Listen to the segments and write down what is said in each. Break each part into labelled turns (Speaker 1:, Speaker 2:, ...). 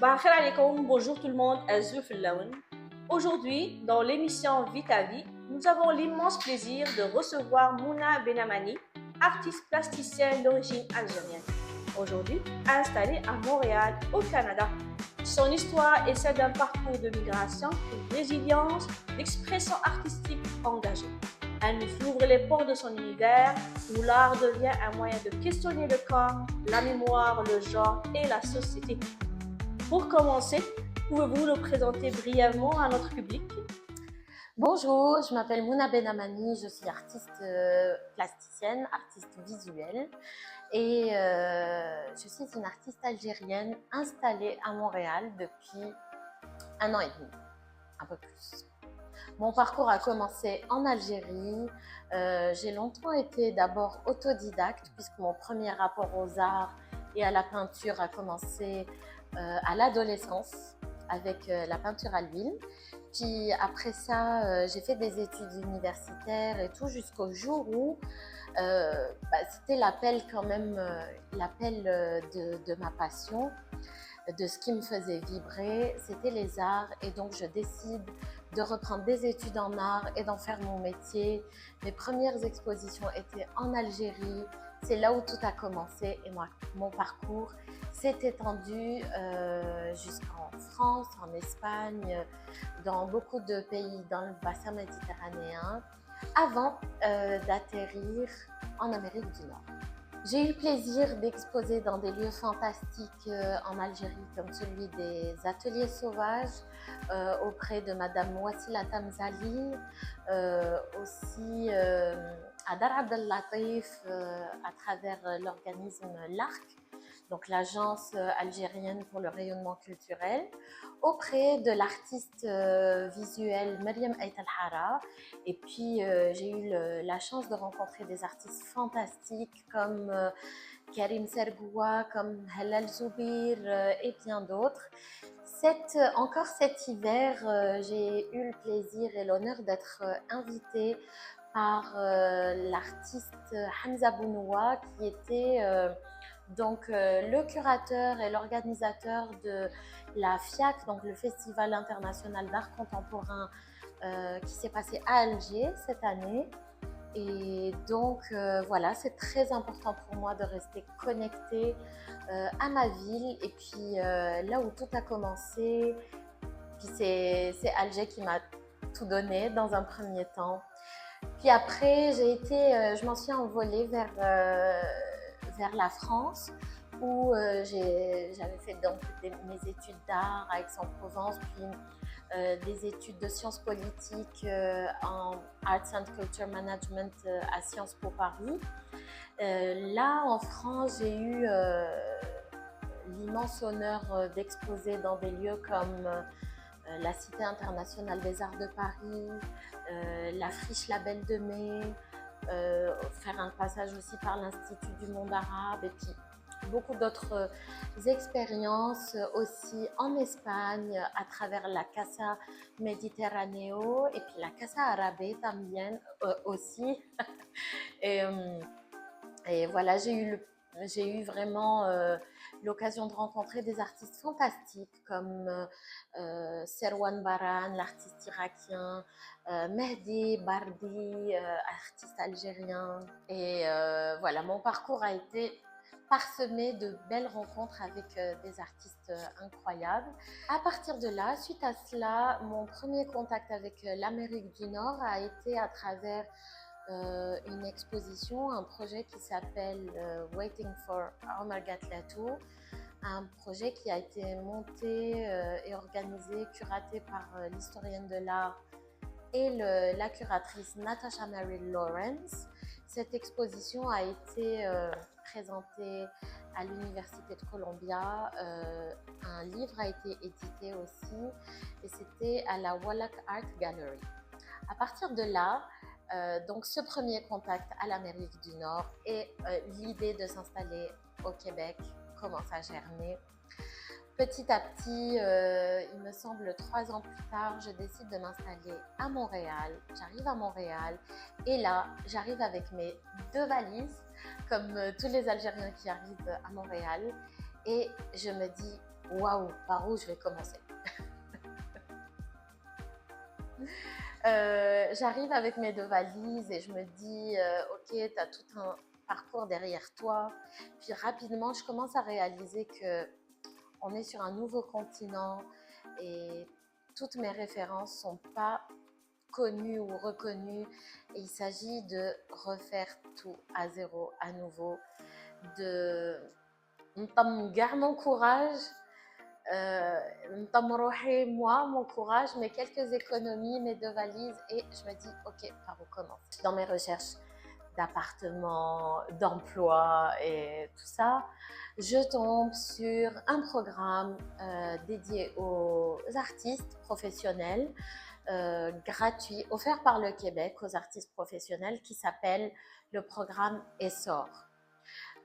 Speaker 1: صباح الخير عليكم, bonjour tout le monde, Azou Fillaoun. Aujourd'hui, dans l'émission Vite à Vie, nous avons l'immense plaisir de recevoir Mouna Benamani, artiste plasticienne d'origine algérienne, aujourd'hui installée à Montréal, au Canada. Son histoire est celle d'un parcours de migration, de résilience, d'expression artistique engagée. Elle nous ouvre les portes de son univers, où l'art devient un moyen de questionner le corps, la mémoire, le genre et la société. Pour commencer, pouvez-vous nous présenter brièvement à notre public?
Speaker 2: Bonjour, je m'appelle Mouna Benamani, je suis artiste plasticienne, artiste visuelle et je suis une artiste algérienne installée à Montréal depuis 1 an et demi, un peu plus. Mon parcours a commencé en Algérie. J'ai longtemps été d'abord autodidacte puisque mon premier rapport aux arts et à la peinture a commencé à l'adolescence avec la peinture à l'huile. Puis après ça, j'ai fait des études universitaires et tout jusqu'au jour où c'était l'appel quand même, l'appel de ma passion, de ce qui me faisait vibrer, c'était les arts. Et donc je décide de reprendre des études en art et d'en faire mon métier. Mes premières expositions étaient en Algérie. C'est là où tout a commencé et mon parcours s'est étendu jusqu'en France, en Espagne, dans beaucoup de pays dans le bassin méditerranéen, avant d'atterrir en Amérique du Nord. J'ai eu le plaisir d'exposer dans des lieux fantastiques en Algérie, comme celui des Ateliers Sauvages, auprès de Madame Wassila Tamzali, aussi à Dar Abdel Latif, à travers l'organisme l'ARC, donc l'Agence algérienne pour le rayonnement culturel, auprès de l'artiste visuel Mariam Ait El-Hara. Et puis j'ai eu la chance de rencontrer des artistes fantastiques comme Karim Sergoua, comme Halal Zoubir et bien d'autres. Encore cet hiver, j'ai eu le plaisir et l'honneur d'être invitée par l'artiste Hamza Bounoua, qui était donc le curateur et l'organisateur de la FIAC, donc le Festival international d'art contemporain qui s'est passé à Alger cette année. Et donc voilà, c'est très important pour moi de rester connectée à ma ville. Et puis là où tout a commencé, puis c'est Alger qui m'a tout donné dans un premier temps. Puis après, je m'en suis envolée vers la France, où j'avais fait donc mes études d'art à Aix-en-Provence, puis des études de sciences politiques en Arts and Culture Management à Sciences Po Paris. Là, en France, j'ai eu l'immense honneur d'exposer dans des lieux comme la Cité internationale des arts de Paris, la Friche Label de Mai, faire un passage aussi par l'Institut du monde arabe, et puis beaucoup d'autres expériences aussi en Espagne à travers la Casa Mediterráneo et puis la Casa Árabe también aussi. Et voilà, j'ai eu vraiment l'occasion de rencontrer des artistes fantastiques comme Serwan Baran, l'artiste irakien, Mehdi Bardi, artiste algérien. Et voilà, mon parcours a été parsemé de belles rencontres avec des artistes incroyables. À partir de là, suite à cela, mon premier contact avec l'Amérique du Nord a été à travers une exposition, un projet qui s'appelle Waiting for Omar Gatlatou, un projet qui a été monté et organisé, curaté par l'historienne de l'art et la curatrice Natasha Mary Lawrence. Cette exposition a été présentée à l'Université de Columbia. Un livre a été édité aussi et c'était à la Wallach Art Gallery. À partir de là, donc ce premier contact à l'Amérique du Nord et l'idée de s'installer au Québec commence à germer. Petit à petit, il me semble 3 ans plus tard, je décide de m'installer à Montréal. J'arrive à Montréal et là, j'arrive avec mes 2 valises, comme tous les Algériens qui arrivent à Montréal. Et je me dis, waouh, par où je vais commencer? J'arrive avec mes 2 valises et je me dis, ok, tu as tout un parcours derrière toi. Puis rapidement, je commence à réaliser que on est sur un nouveau continent et toutes mes références sont pas connues ou reconnues. Et il s'agit de refaire tout à zéro, à nouveau, de garder mon courage, moi, mon courage, mes quelques économies, mes 2 valises et je me dis, ok, par où commencer? Dans mes recherches d'appartements, d'emploi et tout ça, je tombe sur un programme dédié aux artistes professionnels, gratuit, offert par le Québec aux artistes professionnels qui s'appelle le programme Essor.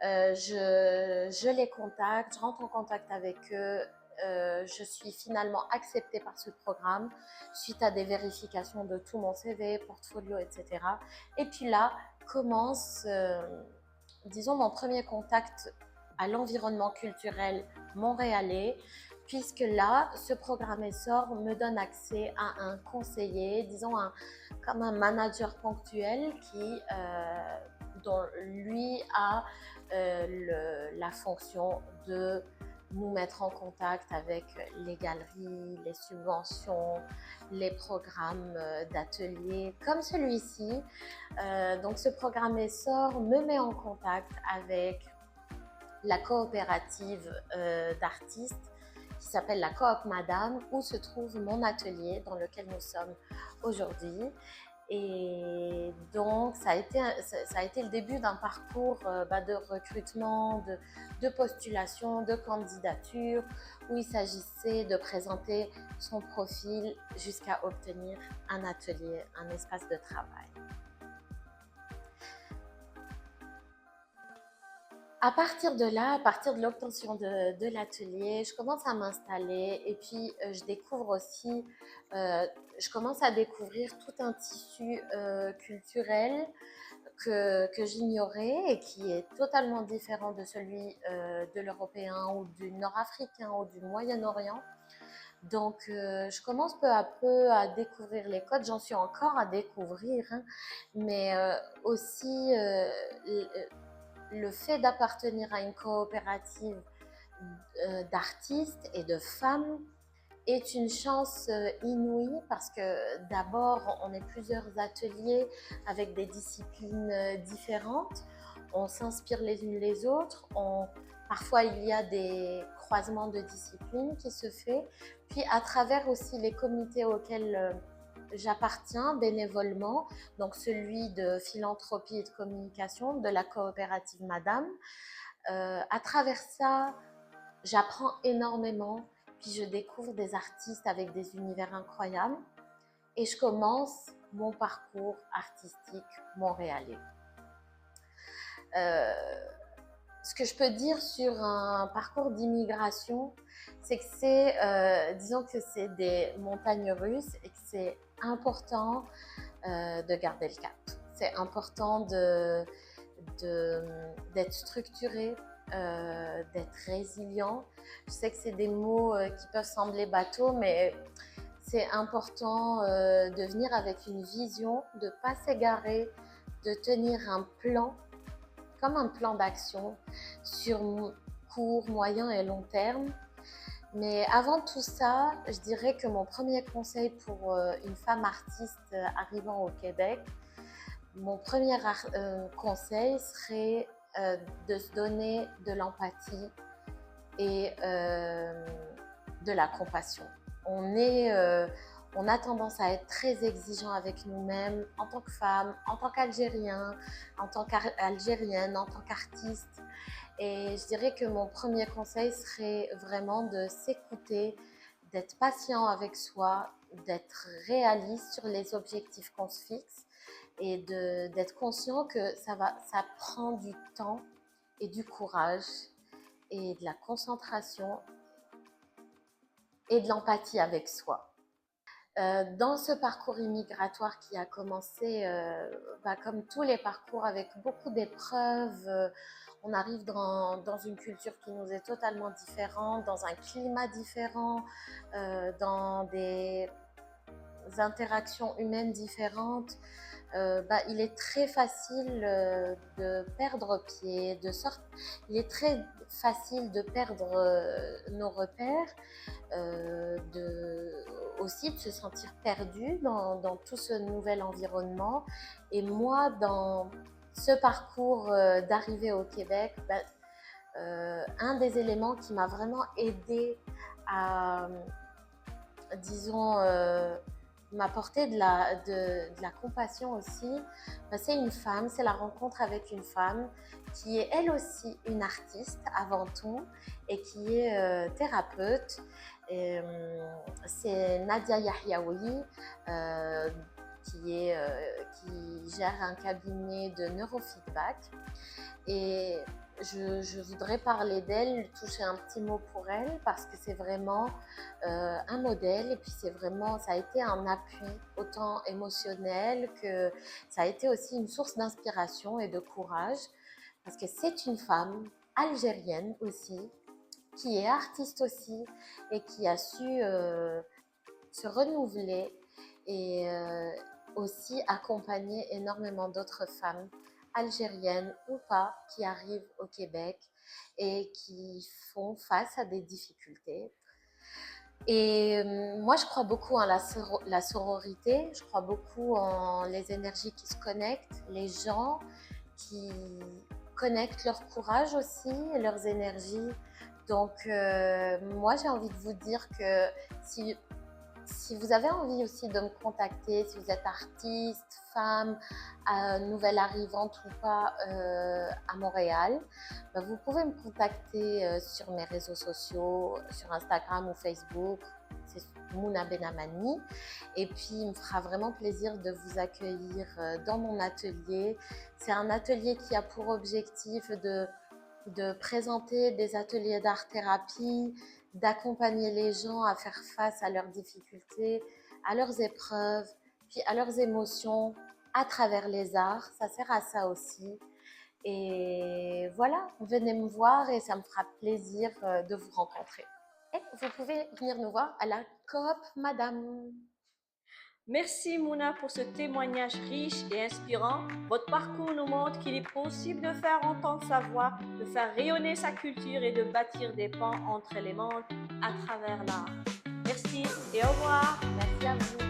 Speaker 2: Je les contacte, je rentre en contact avec eux. Je suis finalement acceptée par ce programme suite à des vérifications de tout mon CV, portfolio, etc. Et puis là commence, disons, mon premier contact à l'environnement culturel montréalais, puisque là, ce programme Essor me donne accès à un conseiller, disons comme un manager ponctuel dont lui a la fonction de nous mettre en contact avec les galeries, les subventions, les programmes d'ateliers comme celui-ci. Donc ce programme Essor me met en contact avec la coopérative d'artistes qui s'appelle la Coop Madame, où se trouve mon atelier dans lequel nous sommes aujourd'hui. Et donc, ça a été le début d'un parcours de recrutement, de postulation, de candidature, où il s'agissait de présenter son profil jusqu'à obtenir un atelier, un espace de travail. À partir de là, à partir de l'obtention de l'atelier, je commence à m'installer et puis je commence à découvrir tout un tissu culturel que j'ignorais et qui est totalement différent de celui de l'européen ou du nord-africain ou du Moyen-Orient. Donc, je commence peu à peu à découvrir les codes. J'en suis encore à découvrir, hein, mais aussi le fait d'appartenir à une coopérative d'artistes et de femmes est une chance inouïe parce que d'abord, on est plusieurs ateliers avec des disciplines différentes. On s'inspire les unes les autres. Parfois, il y a des croisements de disciplines qui se font. Puis, à travers aussi les comités auxquels j'appartiens bénévolement, donc celui de philanthropie et de communication de la coopérative Madame. À travers ça, j'apprends énormément, puis je découvre des artistes avec des univers incroyables et je commence mon parcours artistique montréalais. Ce que je peux dire sur un parcours d'immigration, c'est que disons que c'est des montagnes russes et que c'est important de garder le cap. C'est important d'être structuré, d'être résilient. Je sais que c'est des mots qui peuvent sembler bateaux, mais c'est important de venir avec une vision, de ne pas s'égarer, de tenir un plan, comme un plan d'action sur court, moyen et long terme. Mais avant tout ça, je dirais que mon premier conseil pour une femme artiste arrivant au Québec, mon premier conseil serait de se donner de l'empathie et de la compassion. On a tendance à être très exigeant avec nous-mêmes en tant que femme, en tant qu'Algérien, en tant qu'Algérienne, en tant qu'artiste. Et je dirais que mon premier conseil serait vraiment de s'écouter, d'être patient avec soi, d'être réaliste sur les objectifs qu'on se fixe et d'être conscient que ça prend du temps et du courage et de la concentration et de l'empathie avec soi. Dans ce parcours immigratoire qui a commencé, comme tous les parcours, avec beaucoup d'épreuves, On arrive dans une culture qui nous est totalement différente, dans un climat différent, dans des interactions humaines différentes. Il est très facile de perdre pied, il est très facile de perdre nos repères, aussi de se sentir perdu dans tout ce nouvel environnement. Et moi, dans ce parcours d'arrivée au Québec, un des éléments qui m'a vraiment aidée à, disons, m'apporter de la compassion aussi, c'est une femme, c'est la rencontre avec une femme qui est elle aussi une artiste avant tout et qui est thérapeute. C'est Nadia Yahyaoui, qui gère un cabinet de neurofeedback. Et je voudrais parler d'elle, toucher un petit mot pour elle, parce que c'est vraiment un modèle, et puis ça a été un appui autant émotionnel que ça a été aussi une source d'inspiration et de courage, parce que c'est une femme algérienne aussi, qui est artiste aussi, et qui a su se renouveler et aussi accompagner énormément d'autres femmes algériennes ou pas qui arrivent au Québec et qui font face à des difficultés. Et moi, je crois beaucoup en la sororité, je crois beaucoup en les énergies qui se connectent, les gens qui connectent leur courage aussi et leurs énergies. Donc, moi, j'ai envie de vous dire que si vous avez envie aussi de me contacter, si vous êtes artiste, femme, nouvelle arrivante ou pas à Montréal, vous pouvez me contacter sur mes réseaux sociaux, sur Instagram ou Facebook, c'est Mouna Benamani. Et puis, il me fera vraiment plaisir de vous accueillir dans mon atelier. C'est un atelier qui a pour objectif de présenter des ateliers d'art-thérapie, d'accompagner les gens à faire face à leurs difficultés, à leurs épreuves, puis à leurs émotions à travers les arts. Ça sert à ça aussi. Et voilà, venez me voir et ça me fera plaisir de vous rencontrer. Et vous pouvez venir nous voir à la Coop Madame.
Speaker 1: Merci Mouna pour ce témoignage riche et inspirant. Votre parcours nous montre qu'il est possible de faire entendre sa voix, de faire rayonner sa culture et de bâtir des ponts entre les mondes à travers l'art. Merci et au revoir.
Speaker 2: Merci à vous.